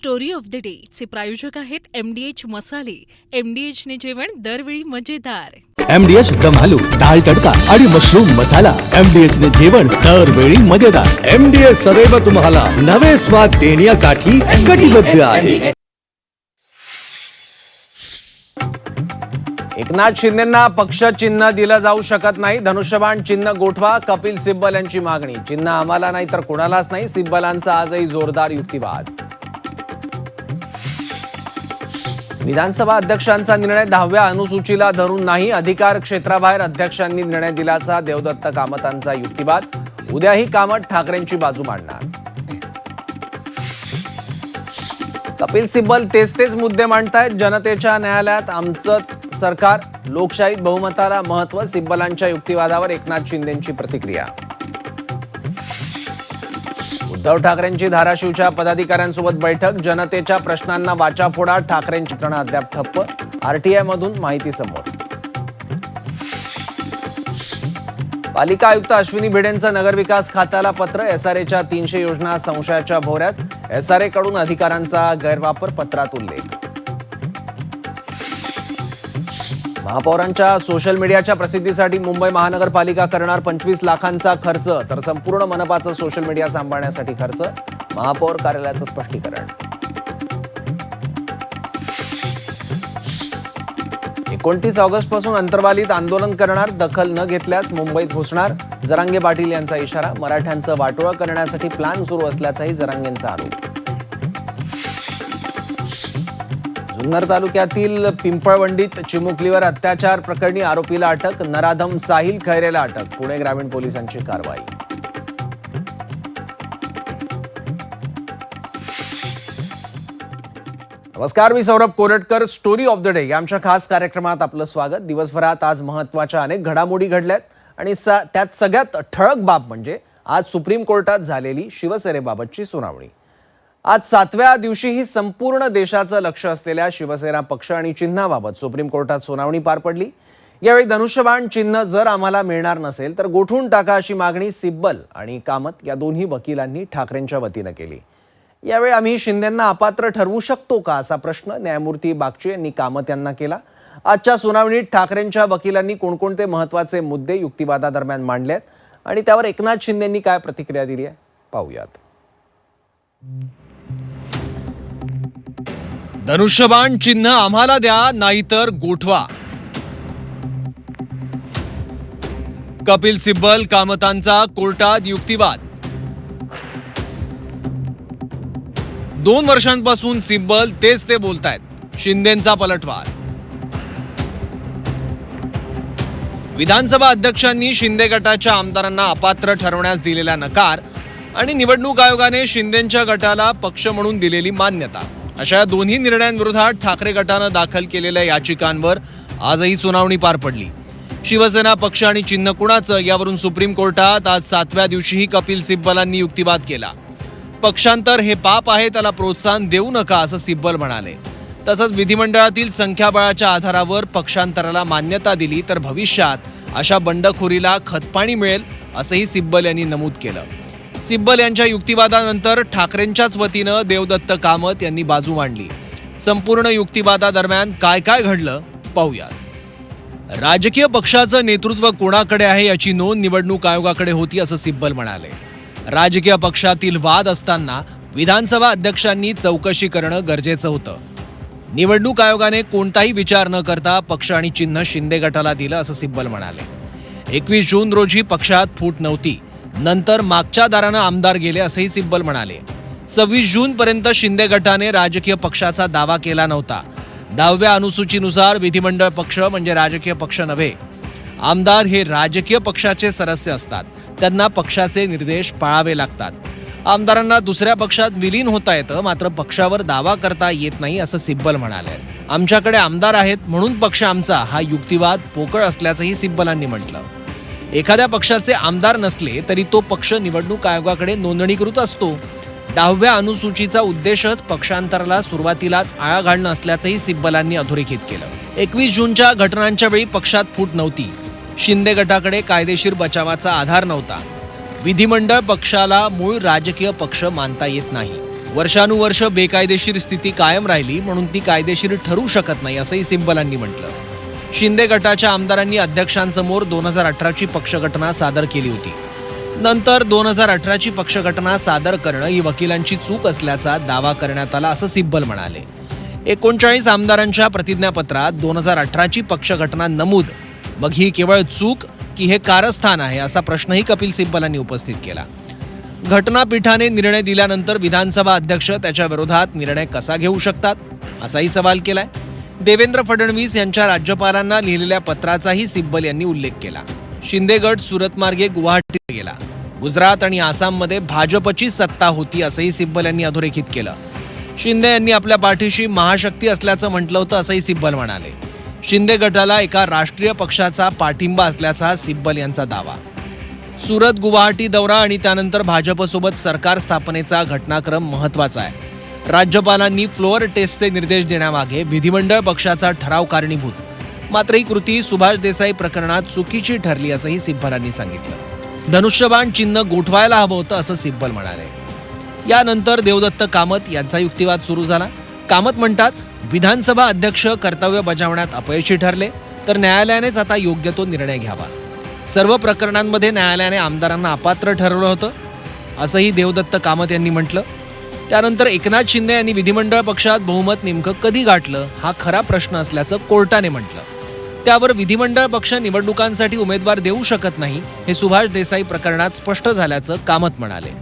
Story of the day चे प्रायोजक आहेत MDH मसाले. MDH ने जेवण दरवेळी मजेदार. MDH दम आलू, डाळ तडका आणि मशरूम मसाला. MDH ने जेवण दरवेळी मजेदार. MDH सदैव तुम्हाला नवे स्वाद देण्यासाठी कटिबद्ध आहे. एकनाथ शिंदेंना पक्ष चिन्ह दिलं जाऊ शकत नाही. धनुष्यबाण चिन्ह गोठवा, कपिल सिब्बल यांची मागणी. चिन्ह आम्हाला नाही तर कोणालाच नाही, सिब्बलांचा आजही जोरदार युक्तिवाद. विधानसभा अध्यक्षांचा निर्णय 10व्या अनुसूचीला धरून नाही, अधिकार क्षेत्राबाहेर अध्यक्षांनी निर्णय दिल्याचा देवदत्त कामतांचा युक्तिवाद. उद्याही कामत ठाकरेंची बाजू मांडणार. कपिल सिब्बल तेच मुद्दे मांडतायत. जनतेच्या न्यायालयात आमचंच सरकार, लोकशाहीत बहुमताला महत्व. सिब्बलांच्या युक्तिवादावर एकनाथ शिंदेंची प्रतिक्रिया. उद्धव ठाकरेंची धाराशिवच्या पदाधिकाऱ्यांसोबत बैठक. जनतेच्या प्रश्नांना वाचा फोडा. ठाकरेंची यंत्रणा अद्याप ठप्प. RTI मधून माहिती समोर. पालिका आयुक्त अश्विनी भिडेंचं नगरविकास खात्याला पत्र. SRAच्या 300 योजना संशयाच्या भोवऱ्यात. SRA कडून अधिकारांचा गैरवापर, पत्रात उल्लेख. महापौरांच्या सोशल मीडियाच्या प्रसिद्धीसाठी मुंबई महानगरपालिका करणार 25 लाखांचा खर्च, तर संपूर्ण मनपाचं सोशल मीडिया सांभाळण्यासाठी खर्च. महापौर कार्यालयाचं स्पष्टीकरण. 29 ऑगस्ट पासून अंतर्वालीत आंदोलन करणार. दखल न घेतल्यास मुंबईत घुसणार. जरांगे पाटील यांचा इशारा. मराठ्यांचं वाटोळं करण्यासाठी प्लॅन सुरू असल्याचाही जरांगेंचा आरोप. जुन्नर तालुक्यातील पिंपळवंडीत चिमुकलीवर अत्याचार प्रकरणी आरोपीला अटक. नराधम साहिल खैरेला अटक. पुणे ग्रामीण पोलिसांची कारवाई. नमस्कार, मी Saurabh Koratkar. Story of the day या आमच्या खास कार्यक्रमात आपलं स्वागत. दिवसभरात आज महत्त्वाच्या अनेक घडामोडी घडल्यात आणि त्यात सगळ्यात ठळक बाब म्हणजे आज सुप्रीम कोर्टात झालेली शिवसेनेबाबतची सुनावणी. आज 7व्या दिवशीही संपूर्ण देशाचं लक्ष असलेल्या शिवसेना पक्ष आणि चिन्हाबाबत सुप्रीम कोर्टात सुनावणी पार पडली. यावेळी धनुष्यबाण चिन्ह जर आम्हाला मिळणार नसेल तर गोठवून टाका अशी मागणी सिब्बल आणि कामत या दोन्ही वकिलांनी ठाकरेंच्या वतीनं केली. यावेळी आम्ही शिंदेंना अपात्र ठरवू शकतो का असा प्रश्न न्यायमूर्ती बागची यांनी कामत यांना केला. आजच्या सुनावणीत ठाकरेंच्या वकिलांनी कोणकोणते महत्त्वाचे मुद्दे युक्तिवादादरम्यान मांडलेत आणि त्यावर एकनाथ शिंदेंनी काय प्रतिक्रिया दिली आहे पाहूयात. धनुष्यबाण चिन्ह आम्हाला द्या नाहीतर गोठवा. कपिल सिब्बल कामतांचा कोर्टात युक्तिवाद. 2 वर्षांपासून सिब्बल तेच ते बोलतायत. शिंदेंचा पलटवार. विधानसभा अध्यक्षांनी शिंदे गटाच्या आमदारांना अपात्र ठरवण्यास दिलेला नकार आणि निवडणूक आयोगाने शिंदेंच्या गटाला पक्ष म्हणून दिलेली मान्यता, अशा दोन्ही निर्णयांविरोधात ठाकरे गटानं दाखल केलेल्या याचिकांवर आजही सुनावणी पार पडली. शिवसेना पक्ष आणि चिन्ह कुणाचं यावरून सुप्रीम कोर्टात आज 7व्या दिवशीही कपिल सिब्बलांनी युक्तिवाद केला. पक्षांतर हे पाप आहे, त्याला प्रोत्साहन देऊ नका असं सिब्बल म्हणाले. तसंच विधिमंडळातील संख्याबळाच्या आधारावर पक्षांतराला मान्यता दिली तर भविष्यात अशा बंडखोरीला खतपाणी मिळेल असंही सिब्बल यांनी नमूद केलं. सिब्बल यांच्या युक्तिवादानंतर ठाकरेंच्याच वतीनं देवदत्त कामत यांनी बाजू मांडली. संपूर्ण युक्तिवादादरम्यान काय काय घडलं पाहूया. राजकीय पक्षाचं नेतृत्व कोणाकडे आहे याची नोंद निवडणूक आयोगाकडे होती असं सिब्बल म्हणाले. राजकीय पक्षातील वाद असताना विधानसभा अध्यक्षांनी चौकशी करणं गरजेचं होतं. निवडणूक आयोगाने कोणताही विचार न करता पक्ष आणि चिन्ह शिंदे गटाला दिलं असं सिब्बल म्हणाले. 21 जून रोजी पक्षात फूट नव्हती, नंतर मागच्या दारानं आमदार गेले असंही सिब्बल म्हणाले. 26 जून पर्यंत शिंदे गटाने राजकीय पक्षाचा दावा केला नव्हता. 10व्या अनुसूचीनुसार विधिमंडळ पक्ष म्हणजे राजकीय पक्ष नव्हे. आमदार हे राजकीय पक्षाचे सदस्य असतात, त्यांना पक्षाचे निर्देश पाळावे लागतात. आमदारांना दुसऱ्या पक्षात विलीन होता येतं, मात्र पक्षावर दावा करता येत नाही असं सिब्बल म्हणाले. आमच्याकडे आमदार आहेत म्हणून पक्ष आमचा, हा युक्तिवाद पोकळ असल्याचंही सिब्बलांनी म्हटलं. एखाद्या पक्षाचे आमदार नसले तरी तो पक्ष निवडणूक आयोगाकडे नोंदणीकृत असतो. 10व्या अनुसूचीचा उद्देशच पक्षांतराला सुरुवातीलाच आळा घालणं असल्याचंही सिब्बलांनी अधोरेखित केलं. 21 जूनच्या घटनांच्या वेळी पक्षात फूट नव्हती. शिंदे गटाकडे कायदेशीर बचावाचा आधार नव्हता. विधिमंडळ पक्षाला मूळ राजकीय पक्ष मानता येत नाही. वर्षानुवर्ष बेकायदेशीर स्थिती कायम राहिली म्हणून ती कायदेशीर ठरू शकत नाही असंही सिब्बलांनी म्हटलं. शिंदे गटाच्या आमदारांनी अध्यक्षांसमोर 2018ची पक्षघटना सादर केली होती. नंतर 2018ची पक्षघटना सादर करणं ही वकिलांची चूक असल्याचा दावा करण्यात आला असं सिब्बल म्हणाले. 39 आमदारांच्या प्रतिज्ञापत्रात 2018ची पक्षघटना नमूद, मग ही केवळ चूक की हे कारस्थान आहे असा प्रश्नही कपिल सिब्बलांनी उपस्थित केला. घटनापीठाने निर्णय दिल्यानंतर विधानसभा अध्यक्ष त्याच्या विरोधात निर्णय कसा घेऊ शकतात असाही सवाल केलाय. देवेंद्र फडणवीस यांच्या राज्यपालांना लिहिलेल्या पत्राचाही सिब्बल यांनी उल्लेख केला. शिंदे गट सुरत मार्गे गुवाहाटीला गेला. गुजरात आणि आसाममध्ये भाजपची सत्ता होती असंही सिब्बल यांनी अधोरेखित केलं. शिंदे यांनी आपल्या पाठीशी महाशक्ती असल्याचं म्हटलं होतं असंही सिब्बल म्हणाले. शिंदे गटाला एका राष्ट्रीय पक्षाचा पाठिंबा असल्याचा सिब्बल यांचा दावा. सुरत गुवाहाटी दौरा आणि त्यानंतर भाजपसोबत सरकार स्थापनेचा घटनाक्रम महत्त्वाचा आहे. राज्यपालांनी फ्लोअर टेस्टचे निर्देश देण्यामागे विधिमंडळ पक्षाचा ठराव कारणीभूत, मात्र ही कृती सुभाष देसाई प्रकरणात चुकीची ठरली असंही सिब्बलांनी सांगितलं. धनुष्यबाण चिन्ह गोठवायला हवं होतं असं सिब्बल म्हणाले. यानंतर देवदत्त कामत यांचा युक्तिवाद सुरू झाला. कामत म्हणतात, विधानसभा अध्यक्ष कर्तव्य बजावण्यात अपयशी ठरले तर न्यायालयानेच आता योग्य तो निर्णय घ्यावा. सर्व प्रकरणांमध्ये न्यायालयाने आमदारांना अपात्र ठरवलं होतं असंही देवदत्त कामत यांनी म्हटलं. त्यानंतर एकनाथ शिंदे यांनी विधिमंडळ पक्षात बहुमत नेमकं कधी गाठलं हा खरा प्रश्न असल्याचं कोर्टाने म्हटलं. त्यावर विधिमंडळ पक्ष निवडणुकांसाठी उमेदवार देऊ शकत नाही हे सुभाष देसाई प्रकरणात स्पष्ट झाल्याचं कामत म्हणाले.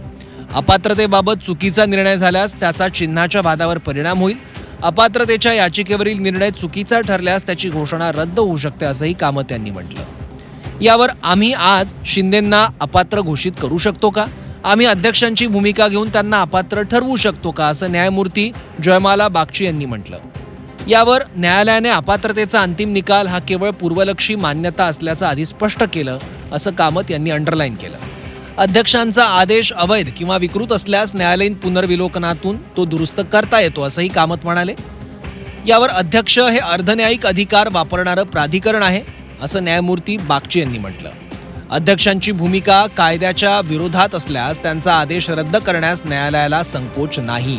अपात्रतेबाबत चुकीचा निर्णय झाल्यास त्याचा चिन्हाच्या वादावर परिणाम होईल. अपात्रतेच्या याचिकेवरील निर्णय चुकीचा ठरल्यास त्याची घोषणा रद्द होऊ शकते असंही कामत यांनी म्हटलं. यावर आम्ही आज शिंदेंना अपात्र घोषित करू शकतो का? आम्ही अध्यक्षांची भूमिका घेऊन त्यांना अपात्र ठरवू शकतो का असं न्यायमूर्ती जयमाला बागची यांनी म्हटलं. यावर न्यायालयाने अपात्रतेचा अंतिम निकाल हा केवळ पूर्वलक्षी मान्यता असल्याचं आधी स्पष्ट केलं असं कामत यांनी अंडरलाईन केलं. अध्यक्षांचा आदेश अवैध किंवा विकृत असल्यास न्यायालयीन पुनर्विलोकनातून तो दुरुस्त करता येतो असंही कामत म्हणाले. यावर अध्यक्ष हे अर्धन्यायिक अधिकार वापरणारं प्राधिकरण आहे असं न्यायमूर्ती बागची यांनी म्हटलं. अध्यक्षांची भूमिका कायद्याच्या विरोधात असल्यास त्यांचा आदेश रद्द करण्यास न्यायालयाला संकोच नाही.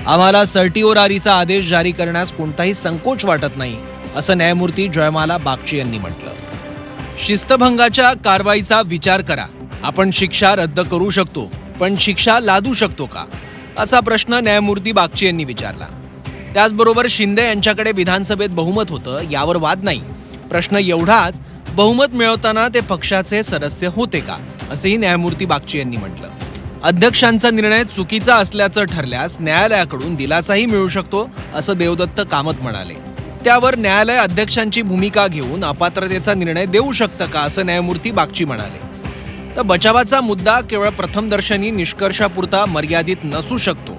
आम्हाला सर्टिओरारीचा आदेश जारी करण्यास कोणताही संकोच वाटत नाही असं न्यायमूर्ती जयमाला बागची यांनी म्हटलं. शिस्तभंगाच्या कारवाईचा विचार करा. आपण शिक्षा रद्द करू शकतो पण शिक्षा लादू शकतो का असा प्रश्न न्यायमूर्ती बागची यांनी विचारला. त्याचबरोबर शिंदे यांच्याकडे विधानसभेत बहुमत होतं यावर वाद नाही. प्रश्न एवढाच, बहुमत मिळवताना ते पक्षाचे सदस्य होते का असेही न्यायमूर्ती बागची यांनी म्हटलं. अध्यक्षांचा निर्णय चुकीचा असल्याचं ठरल्यास न्यायालयाकडून दिलासाही मिळू शकतो असं देवदत्त कामत म्हणाले. त्यावर न्यायालय अध्यक्षांची भूमिका घेऊन अपात्रतेचा निर्णय देऊ शकतं का असं न्यायमूर्ती बागची म्हणाले. तर बचावाचा मुद्दा केवळ प्रथमदर्शनी निष्कर्षापुरता मर्यादित नसू शकतो.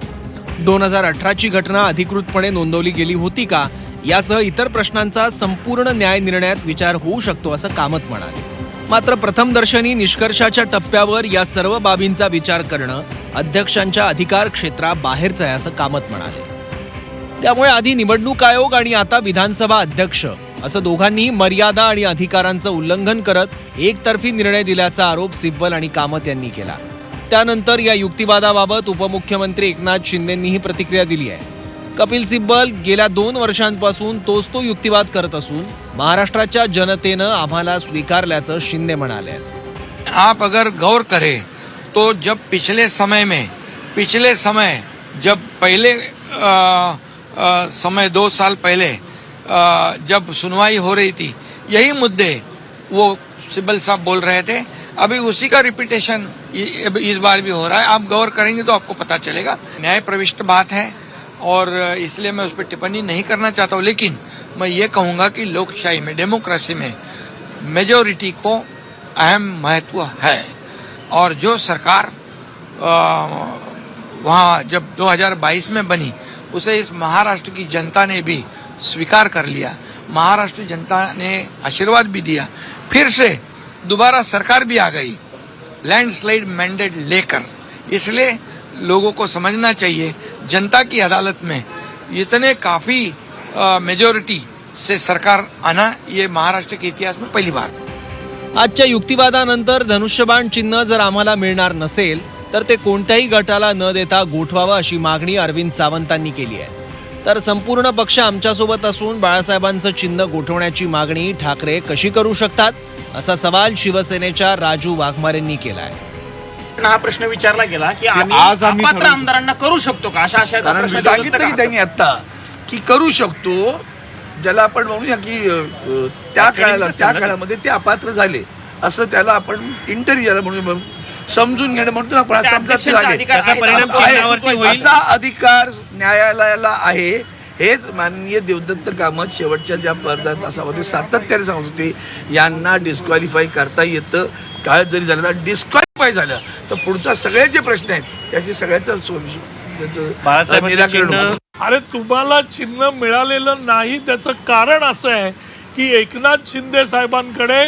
2018ची घटना अधिकृतपणे नोंदवली गेली होती का यासह इतर प्रश्नांचा संपूर्ण न्याय निर्णयात विचार होऊ शकतो असं कामत म्हणाले. मात्र प्रथमदर्शनी निष्कर्षाच्या टप्प्यावर या सर्व बाबींचा विचार करणं अध्यक्षांच्या अधिकार क्षेत्राबाहेरचं आहे असं कामत म्हणाले. त्यामुळे आधी निवडणूक आयोग आणि आता विधानसभा अध्यक्ष असं दोघांनीही मर्यादा आणि अधिकारांचं उल्लंघन करत एकतर्फी निर्णय दिल्याचा आरोप सिब्बल आणि कामत यांनी केला. त्यानंतर या युक्तिवादाबाबत उपमुख्यमंत्री एकनाथ शिंदेंनीही प्रतिक्रिया दिली आहे. कपिल सिब्बल गेल्या 2 वर्षांपासून तोच तो युक्तिवाद करत असून महाराष्ट्राच्या जनतेनं आम्हाला स्वीकारल्याचं शिंदे म्हणाले. आप अगर गौर करें तो जब पिछले समय जब पहले समय 2 साल पहले जब सुनवाई हो रही थी यही मुद्दे वो सिब्बल साहब बोल रहे थे. अभी उसी का रिपीटेशन इस बार भी हो रहा है. आप गौर करेंगे तो आपको पता चलेगा. न्याय प्रविष्ट बात है और इसलिए मैं उस पर टिप्पणी नहीं करना चाहता हूँ. लेकिन मैं ये कहूँगा कि लोकशाही में, डेमोक्रेसी में मेजॉरिटी को अहम महत्व है. और जो सरकार वहाँ जब 2022 में बनी उसे इस महाराष्ट्र की जनता ने भी स्वीकार कर लिया. महाराष्ट्र जनता ने आशीर्वाद भी दिया. फिर से दोबारा सरकार भी आ गई लैंडस्लाइड मैंडेट लेकर. इसलिए लोगों को समझना चाहिए जनता की अदालत में इतने काफी मेजॉरिटी से सरकार आना ये महाराष्ट्र के इतिहास में पहली बार. आजच्या युक्तिवादानंतर धनुष्यबाण चिन्ह जर आम्हाला मिळणार नसेल तर ते कोणत्याही गटाला न देता गोठवावं अशी मागणी अरविंद सावंतांनी केली आहे. तर संपूर्ण पक्ष आमच्यासोबत असून बाळासाहेबांचं चिन्ह गोठवण्याची मागणी ठाकरे कशी करू शकतात असा सवाल शिवसेनेच्या राजू वाघमारेंनी केलाय. हा प्रश्न विचारला गेला की आम्ही आज आम्ही अपात्र ठरवू आमदारांना करू शकतो का, अशा आशयाचा कारण प्रश्न सांगितलं देत की होते त्यांनी आता की करू शकतो, ज्याला आपण म्हणूया की त्या काळामध्ये ते अपात्र झाले असं त्याला आपण इंटरव्ह्यूला म्हणून समजून घेणं म्हणतो ना आपण, त्या समजा ते अध्यक्षांचा झाले. अधिकार आहे, परिणाम असं आहे, चिन्हावरती होईल. असा अधिकार न्यायालयाला आहे. हेच माननीय देवदत्त कामत शेवटच्या ज्या अर्धा तासामध्ये सातत्याने सांगत होते, यांना डिस्क्वालिफाय करता येतं. काळ जरी झालं तर डिस्क्वालिफाय झालं तर पुढचा सगळे जे प्रश्न आहेत त्याचे सगळ्याचं सोल्युशन निराकरण होतं. अरे तुम्हाला चिन्ह मिळालेलं नाही त्याचं कारण असं आहे की एकनाथ शिंदे साहेबांकडे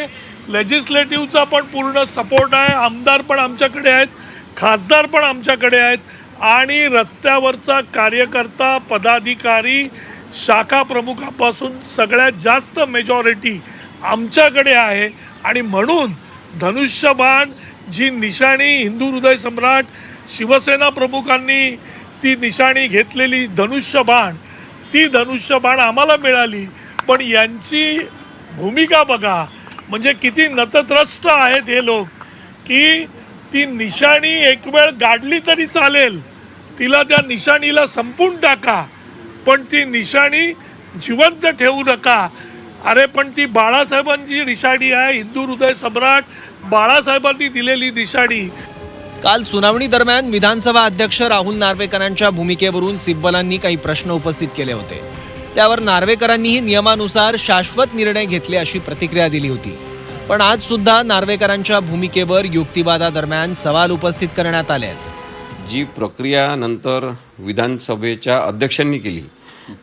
लेजिस्लेटिव्हचा पण पूर्ण सपोर्ट आहे, आमदार पण आमच्याकडे आहेत, खासदार पण आमच्याकडे आहेत आणि रस्त्यावरचा कार्यकर्ता, पदाधिकारी, शाखा प्रमुखापासून सगळ्यात जास्त मेजॉरिटी आमच्याकडे आहे. आणि म्हणून धनुष्यबाण जी निशाणी हिंदू हृदय सम्राट शिवसेना प्रमुखांनी ती निशाणी घेतलेली धनुष्यबाण, ती धनुष्यबाण आम्हाला मिळाली. पण यांची भूमिका बघा, म्हणजे किती नतद्रष्ट आहेत हे लोक, की ती निशाणी एक वेळ गाडली तरी चालेल, तिला त्या निशाणीला संपून टाका, पण ती निशाणी जिवंत ठेवू नका. अरे पण ती बाळासाहेबांची निशाणी आहे, हिंदू हृदय सम्राट बाळासाहेबांनी दिलेली निशाणी. काल सुनावणी दरम्यान विधानसभा अध्यक्ष राहुल नार्वेकरांच्या भूमिकेवरून सिब्बलांनी काही प्रश्न उपस्थित केले होते. त्यावर नार्वेकरांनीही नियमानुसार शाश्वत निर्णय घेतले अशी प्रतिक्रिया दिली होती. पण आज सुद्धा नार्वेकरांच्या भूमिकेवर युक्तिवादादरम्यान सवाल उपस्थित करण्यात आले आहेत. जी प्रक्रिया नंतर विधानसभेच्या अध्यक्षांनी केली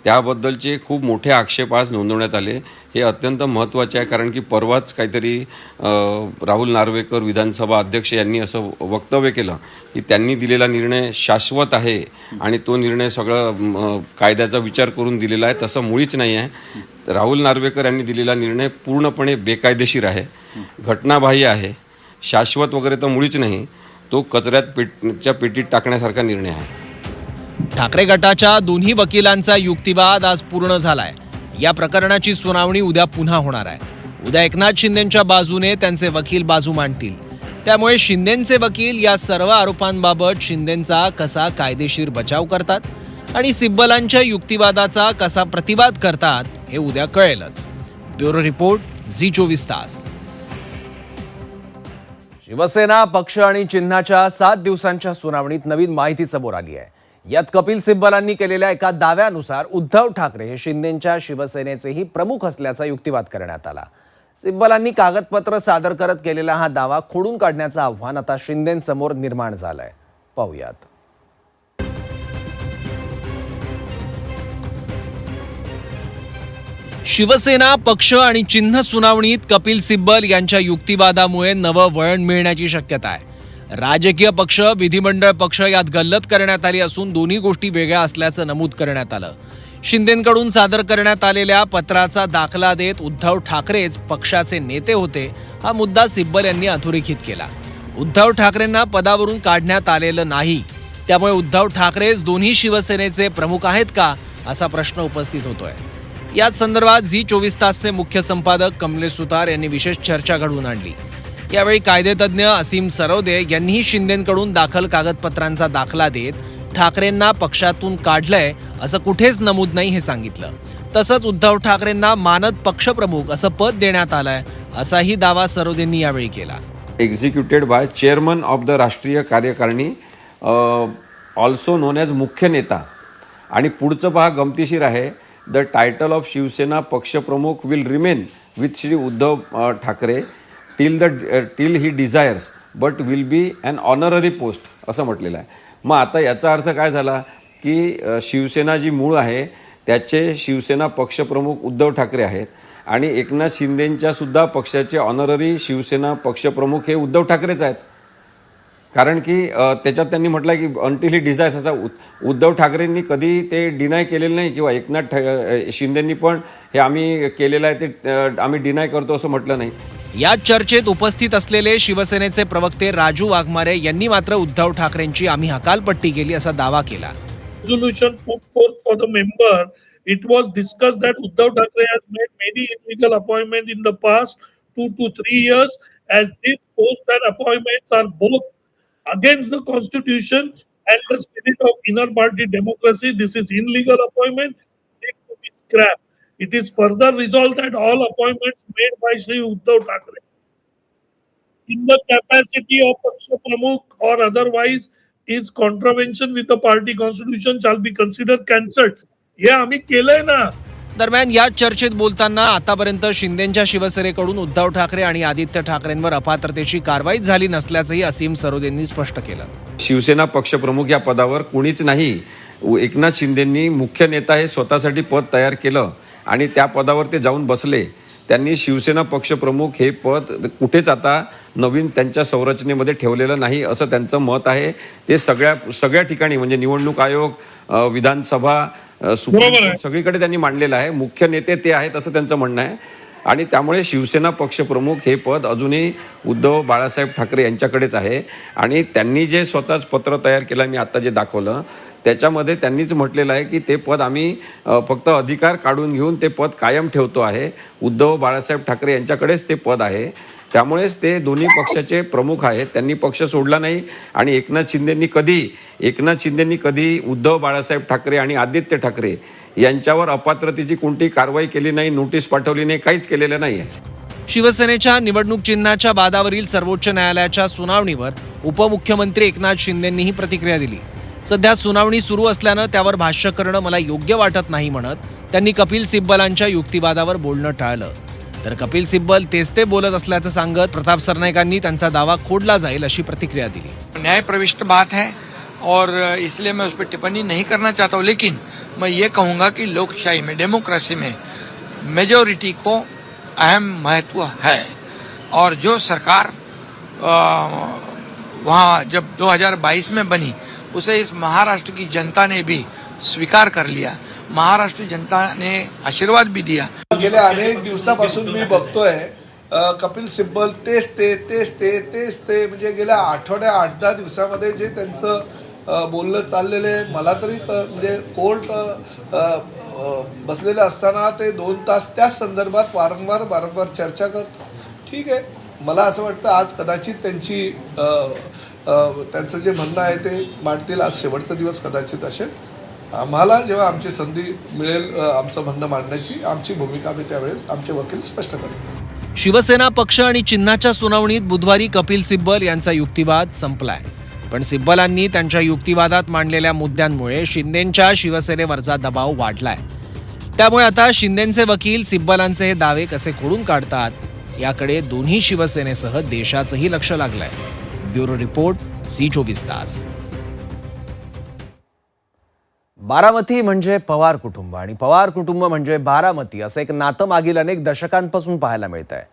त्याबद्दलचे खूप मोठे आक्षेप आज नोंदवण्यात आले. हे अत्यंत महत्त्वाचे आहे, कारण की परवाच काहीतरी राहुल नार्वेकर विधानसभा अध्यक्ष यांनी असं वक्तव्य केलं की त्यांनी दिलेला निर्णय शाश्वत आहे आणि तो निर्णय सगळं कायद्याचा विचार करून दिलेला आहे. तसं मुळीच नाही आहे. राहुल नार्वेकर यांनी दिलेला निर्णय पूर्णपणे बेकायदेशीर आहे, घटनाबाह्य आहे, शाश्वत वगैरे तर मुळीच नाही. तो कचऱ्याच्या पेटीत टाकण्यासारखा निर्णय आहे. ठाकरे गटाच्या दोन्ही वकिलांचा युक्तिवाद आज पूर्ण झालाय. या प्रकरणाची सुनावणी उद्या पुन्हा होणार आहे. उद्या एकनाथ शिंदेंच्या बाजूने त्यांचे वकील बाजू मांडतील. त्यामुळे शिंदेंचे वकील या सर्व आरोपांबाबत शिंदेंचा कसा कायदेशीर बचाव करतात आणि सिब्बलांच्या युक्तिवादाचा कसा प्रतिवाद करतात हे उद्या कळेलच. ब्युरो रिपोर्ट, झी 24 तास. शिवसेना पक्ष आणि चिन्हाच्या 7 दिवसांच्या सुनावणीत नवीन माहिती समोर आली आहे. यात कपिल सिब्बलांनी केलेल्या एका दाव्यानुसार उद्धव ठाकरे हे शिंदेंच्या शिवसेनेचेही प्रमुख असल्याचा युक्तिवाद करण्यात आला. सिब्बलांनी कागदपत्र सादर करत केलेला हा दावा खोडून काढण्याचं आव्हान आता शिंदेंसमोर निर्माण झालंय. पाहूयात. शिवसेना पक्ष आणि चिन्ह सुनावणीत कपिल सिब्बल यांच्या युक्तिवादामुळे नवं वळण मिळण्याची शक्यता आहे. राजकीय पक्ष, विधिमंडळ पक्ष यात गल्लत करण्यात आली असून दोन्ही गोष्टी वेगळ्या असल्याचं नमूद करण्यात आलं. शिंदेंकडून सादर करण्यात आलेल्या पत्राचा दाखला देत उद्धव ठाकरेच पक्षाचे नेते होते हा मुद्दा सिब्बल यांनी अधोरेखित केला. उद्धव ठाकरेंना पदावरून काढण्यात आलेलं नाही, त्यामुळे उद्धव ठाकरेच दोन्ही शिवसेनेचे प्रमुख आहेत का असा प्रश्न उपस्थित होतोय. याच संदर्भात झी 24 तासचे मुख्य संपादक कमलेश सुतार यांनी विशेष चर्चा घडवून आणली. यावेळी कायदेतज्ञ असीम सरवदे यांनीही शिंदेंकडून दाखल कागदपत्रांचा दाखला देत ठाकरेंना पक्षातून काढलंय असं कुठेच नमूद नाही हे सांगितलं. तसंच उद्धव ठाकरेंना मानद पक्षप्रमुख असं पद देण्यात आलंय असाही दावा सरवदेंनी यावेळी केला. Executed by chairman of the राष्ट्रीय कार्यकारिणी, ऑल्सो नोन ॲज मुख्य नेता. आणि पुढचं पहा गमतीशीर आहे. द टायटल ऑफ शिवसेना पक्षप्रमुख will remain with Shri Uddhav Thackeray till he desires but will be an honorary post असं म्हटलेलं आहे. मग आता याचा अर्थ काय झाला की शिवसेना जी मूळ आहे त्याचे शिवसेना पक्षप्रमुख उद्धव ठाकरे आहेत आणि एकनाथ शिंदेंच्या सुद्धा पक्षाचे ऑनररी शिवसेना पक्षप्रमुख हे उद्धव ठाकरेच आहेत. कारण की त्याच्यात त्यांनी म्हटलं की अंटिल ही डिझायर्स असता. उद्धव ठाकरेंनी कधी ते डिनाय केलेलं नाही किंवा एकनाथ शिंदेंनी पण हे आम्ही केलेलं आहे ते आम्ही डिनाय करतो असं म्हटलं नाही. या चर्चेत उपस्थित असलेले शिवसेनेचे प्रवक्ते राजू वाघमारे यांनी मात्र उद्धव ठाकरेंची आम्ही हकालपट्टी केली असा दावा केला. Resolution put forth for the member, it was discussed that Uddhav Thackeray has made many illegal appointments in the past 2 to 3 years, as these posts and appointments are both against the constitution and the spirit of inner party democracy. This is illegal appointment, need to be scrapped. It is further resolved that all appointments made by Shri Uddhav Thackeray in the capacity of Paksha Pramukh or otherwise is contravention with the party constitution shall be considered cancelled. हे आम्ही केलंय ना. दरम्यान या चर्चेत बोलताना आतापर्यंत शिंदेच्या शिवसेनेकडून उद्धव ठाकरे आणि आदित्य ठाकरेंवर अपात्रतेची कारवाई झाली नसल्याचंही असीम सरोदेंनी स्पष्ट केलं. शिवसेना पक्षप्रमुख या पदावर कुणीच नाही. एकनाथ शिंदेंनी मुख्य नेता हे स्वतःसाठी पद तयार केलं आणि त्या पदावर ते जाऊन बसले. त्यांनी शिवसेना पक्षप्रमुख हे पद कुठेच आता नवीन त्यांच्या संरचनेमध्ये ठेवलेलं नाही असं त्यांचं मत आहे. ते सगळ्या ठिकाणी म्हणजे निवडणूक आयोग, विधानसभा, सुप्रीम कोर्ट सगळीकडे त्यांनी मांडलेलं आहे. मुख्य नेते ते आहेत असं त्यांचं म्हणणं आहे. आणि त्यामुळे शिवसेना पक्षप्रमुख हे पद अजूनही उद्धव बाळासाहेब ठाकरे यांच्याकडेच आहे. आणि त्यांनी जे स्वतःच पत्र तयार केलं, मी आता जे दाखवलं त्याच्यामध्ये त्यांनीच म्हटलेलं आहे की ते पद आम्ही फक्त अधिकार काढून घेऊन ते पद कायम ठेवतो आहे. उद्धव बाळासाहेब ठाकरे यांच्याकडेच ते पद आहे. त्यामुळेच ते दोन्ही पक्षाचे प्रमुख आहेत. त्यांनी पक्ष सोडला नाही. आणि एकनाथ शिंदेंनी कधी उद्धव बाळासाहेब ठाकरे आणि आदित्य ठाकरे यांच्यावर अपात्रतेची कोणती कारवाई केली नाही, नोटीस पाठवली नाही, काहीच केलेलं नाही आहे. शिवसेनेच्या निवडणूक चिन्हाच्या वादावरील सर्वोच्च न्यायालयाच्या सुनावणीवर उपमुख्यमंत्री एकनाथ शिंदेंनीही प्रतिक्रिया दिली. सध्या सुनावणी सुरू असल्यानं त्यावर भाष्य करणं मला योग्य वाटत नाही म्हणत त्यांनी कपिल सिब्बलांच्या युक्तिवादावर बोलणं टाळलं. तर कपिल सिब्बल तेच ते बोलत असल्याचं सांगत प्रताप सरनाईकांनी त्यांचा दावा खोडला जाईल अशी प्रतिक्रिया दिली. न्याय प्रविष्ट बात है और इसलिए मैं उस पर टिप्पणी नहीं करना चाहता हूँ, लेकिन मैं ये कहूँगा कि लोकशाही में, डेमोक्रेसी में मेजॉरिटी को अहम महत्व है. और जो सरकार वहाँ जब 2022 में बनी उसे इस महाराष्ट्र की जनता ने भी स्वीकार कर लिया. महाराष्ट्र जनता ने आशीर्वाद भी दिया. गेल्या अनेक दिवसापासून मी बघतोय कपिल सिब्बल तेच ते म्हणजे गेल्या आठवड्या 8-10 दिवसामध्ये जे त्यांचं बोलणं चाललेलं आहे, मला तरी म्हणजे कोर्ट बसलेलं असताना ते 2 तास त्याच संदर्भात वारंवार चर्चा करतात. ठीक आहे, मला असं वाटतं आज कदाचित त्यांचं जे म्हणणं आहे ते मांडतील. आज शेवटचा दिवस कदाचित असेल. आम्हाला जेव्हा आमची संधी मिळेल आमचं म्हणणं मांडण्याची, आमची भूमिका आम्ही त्यावेळेस आमचे वकील स्पष्ट करतील. शिवसेना पक्ष आणि चिन्हाच्या सुनावणीत बुधवारी कपिल सिब्बल यांचा युक्तिवाद संपलाय. पण सिब्बलांनी त्यांच्या युक्तिवादात मांडलेल्या मुद्द्यांमुळे शिंदेच्या शिवसेनेवरचा दबाव वाढलाय. त्यामुळे आता शिंदेचे वकील सिब्बलांचे हे दावे कसे खोडून काढतात याकडे दोन्ही शिवसेनेसह देशाचंही लक्ष लागलंय. ब्युरो रिपोर्ट, C24 तास. बारामती म्हणजे पवार कुटुंब आणि पवार कुटुंब म्हणजे बारामती असं एक नातं मागील अनेक दशकांपासून पाहायला मिळत आहे.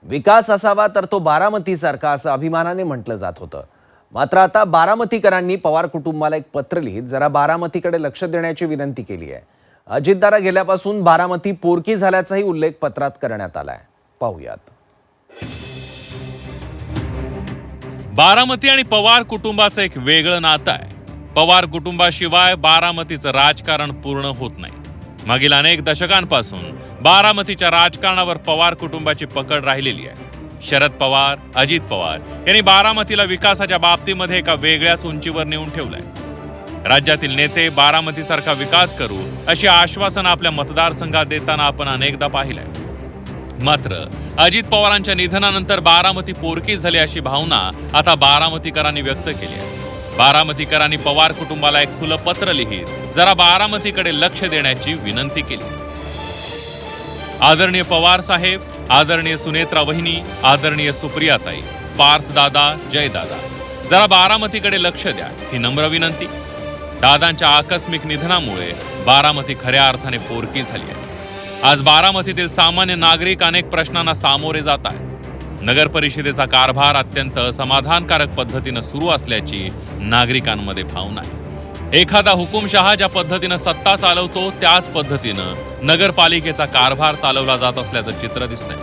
विकास असावा तर तो बारामतीसारखा असं अभिमानाने म्हटलं जात होतं. मात्र आता बारामतीकरांनी पवार कुटुंबाला एक पत्र लिहित जरा बारामतीकडे लक्ष देण्याची विनंती केली आहे. अजितदादा गेल्यापासून बारामती पोरकी झाल्याचाही उल्लेख पत्रात करण्यात आलाय. पाहूयात. बारामती आणि पवार कुटुंबाचं एक वेगळं नातं आहे. पवार कुटुंबाशिवाय बारामतीचं राजकारण पूर्ण होत नाही. मागील अनेक दशकांपासून बारामतीच्या राजकारणावर पवार कुटुंबाची पकड राहिलेली आहे. शरद पवार, अजित पवार यांनी बारामतीला विकासाच्या बाबतीमध्ये एका वेगळ्याच उंचीवर नेऊन ठेवलंय. राज्यातील नेते बारामतीसारखा विकास करू अशी आश्वासन आपल्या मतदारसंघात देताना आपण अनेकदा पाहिलंय. मात्र अजित पवारांच्या निधनानंतर बारामती पोरकी झाली अशी भावना आता बारामतीकरांनी व्यक्त केली आहे. बारामतीकरांनी पवार कुटुंबाला एक खुलं पत्र लिहित जरा बारामतीकडे लक्ष देण्याची विनंती केली. आदरणीय पवार साहेब, आदरणीय सुनेत्रा वहिनी, आदरणीय सुप्रियाताई, पार्थ दादा, जय दादा, जरा बारामतीकडे लक्ष द्या ही नम्र विनंती. दादांच्या आकस्मिक निधनामुळे बारामती खऱ्या अर्थाने पोरकी झाली आहे. आज बारामतीतील सामान्य नागरिक अनेक प्रश्नांना सामोरे जात आहेत. नगर परिषदेचा कारभार अत्यंत समाधानकारक पद्धतीनं सुरू असल्याची नागरिकांमध्ये भावना आहे. एखादा हुकुमशहा ज्या पद्धतीनं सत्ता चालवतो त्याच पद्धतीनं नगरपालिकेचा कारभार चालवला जात असल्याचं चित्र दिसतंय.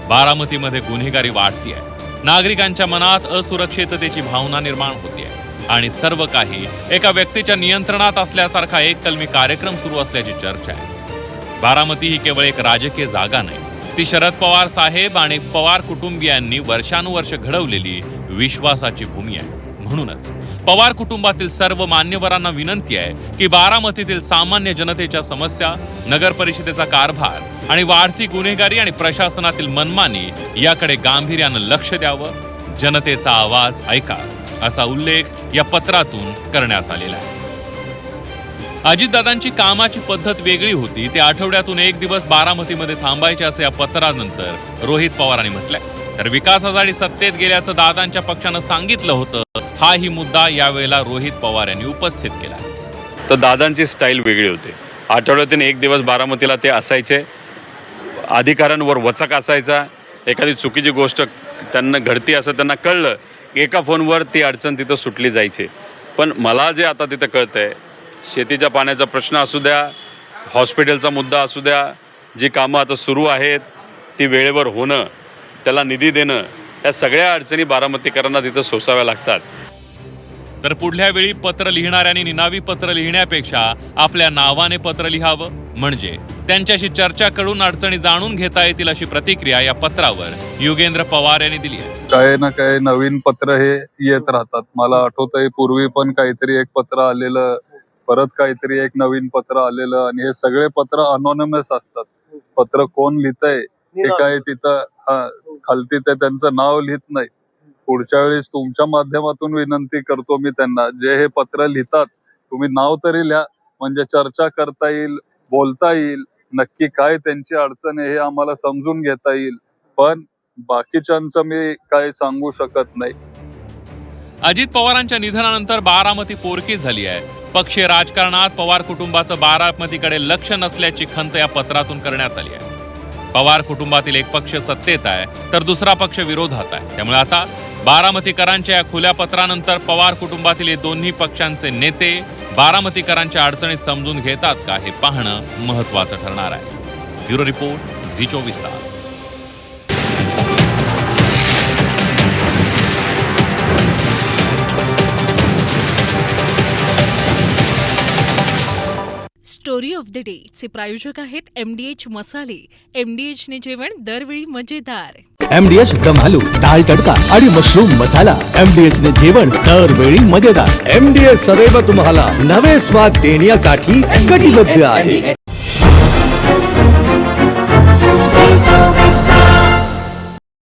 बारामतीमध्ये गुन्हेगारी वाढतीये, नागरिकांच्या मनात असुरक्षिततेची भावना निर्माण होतीये आणि सर्व काही एका व्यक्तीच्या नियंत्रणात असल्यासारखा एक कलमी कार्यक्रम सुरू असल्याची चर्चा आहे. बारामती ही केवळ एक राजकीय जागा नाही, ती शरद पवार साहेब आणि पवार कुटुंबियांनी वर्षानुवर्ष घडवलेली विश्वासाची भूमी आहे. म्हणूनच पवार कुटुंबातील सर्व मान्यवरांना विनंती आहे की बारामतीतील सामान्य जनतेच्या समस्या, नगर परिषदेचा कारभार आणि वाढती गुन्हेगारी आणि प्रशासनातील मनमानी याकडे गांभीर्यानं लक्ष द्यावं, जनतेचा आवाज ऐका, असा उल्लेख या पत्रातून करण्यात आलेला आहे. अजितदादांची कामाची पद्धत वेगळी होती, ते आठवड्यातून एक दिवस बारामतीमध्ये थांबायचे असे या पत्रानंतर रोहित पवारांनी म्हटलंय. तर विकास आघाडी सत्तेत गेल्याचं दादांच्या पक्षानं सांगितलं होतं, हाही मुद्दा यावेळेला रोहित पवार यांनी उपस्थित केला. तर दादांची स्टाईल वेगळी होती. आठवड्यातून एक दिवस बारामतीला ते असायचे, अधिकाऱ्यांवर वचक असायचा. एखादी चुकीची गोष्ट त्यांना घडती असं त्यांना कळलं, एका फोनवर ती अडचण तिथं सुटली जायची. पण मला जे आता तिथं कळतंय, शेतीच्या पाण्याचा प्रश्न असू द्या, हॉस्पिटलचा मुद्दा असू द्या, जी कामं आता सुरू आहेत ती वेळेवर होणं, त्याला निधी देणं, या सगळ्या अडचणी बारामतीकरांना तिथं सोसाव्या लागतात. तर पुढल्या वेळी पत्र लिहिणाऱ्यांनी निनावी पत्र लिहिण्यापेक्षा आपल्या नावाने पत्र लिहावं, म्हणजे त्यांच्याशी चर्चा करून अडचणी जाणून घेता येतील, अशी प्रतिक्रिया या पत्रावर युगेंद्र पवार यांनी दिली आहे. काय ना काय नवीन पत्र हे येत राहतात. मला आठवतंय पूर्वी पण काहीतरी एक पत्र आलेलं, परत काहीतरी एक नवीन पत्र आलेलं, आणि हे सगळे पत्र अनॉनिमस असतात. पत्र कोण लिहितंय हे काय तिथं खालती ते त्यांचं नाव लिहित नाही. पुढच्या वेळेस तुमच्या माध्यमातून विनंती करतो मी त्यांना, जे हे पत्र लिहितात तुम्ही नाव तरी लिहा, म्हणजे चर्चा करता येईल, बोलता येईल, नक्की काय त्यांची अडचण आहे हे आम्हाला समजून घेता येईल. पण बाकीच्यांचं मी काय सांगू शकत नाही. अजित पवारांच्या निधनानंतर बारामती पोरकी झाली आहे. पक्षीय राजकारणात पवार कुटुंबाचं बारामतीकडे लक्ष नसल्याची खंत या पत्रातून करण्यात आली आहे. पवार कुटुंबातील एक पक्ष सत्तेत आहे तर दुसरा पक्ष विरोधात आहे. त्यामुळे आता बारामतीकरांच्या या खुल्या पत्रानंतर पवार कुटुंबातील हे दोन्ही पक्षांचे नेते बारामतीकरांच्या अडचणी समजून घेतात का, हे पाहणं महत्त्वाचं ठरणार आहे. ब्युरो रिपोर्ट, झी 24 तास. स्टोरी ऑफ द डे चे प्रायोजक आहेत MDH मसाले. MDH ने जेवण दरवेळी मजेदार. MDH दम आलू, डाळ तडका आणि मशरूम मसाला. MDH ने जेवण दरवेळी मजेदार. MDH सदैव तुम्हाला नवे स्वाद देण्यासाठी कटिबद्ध आहे.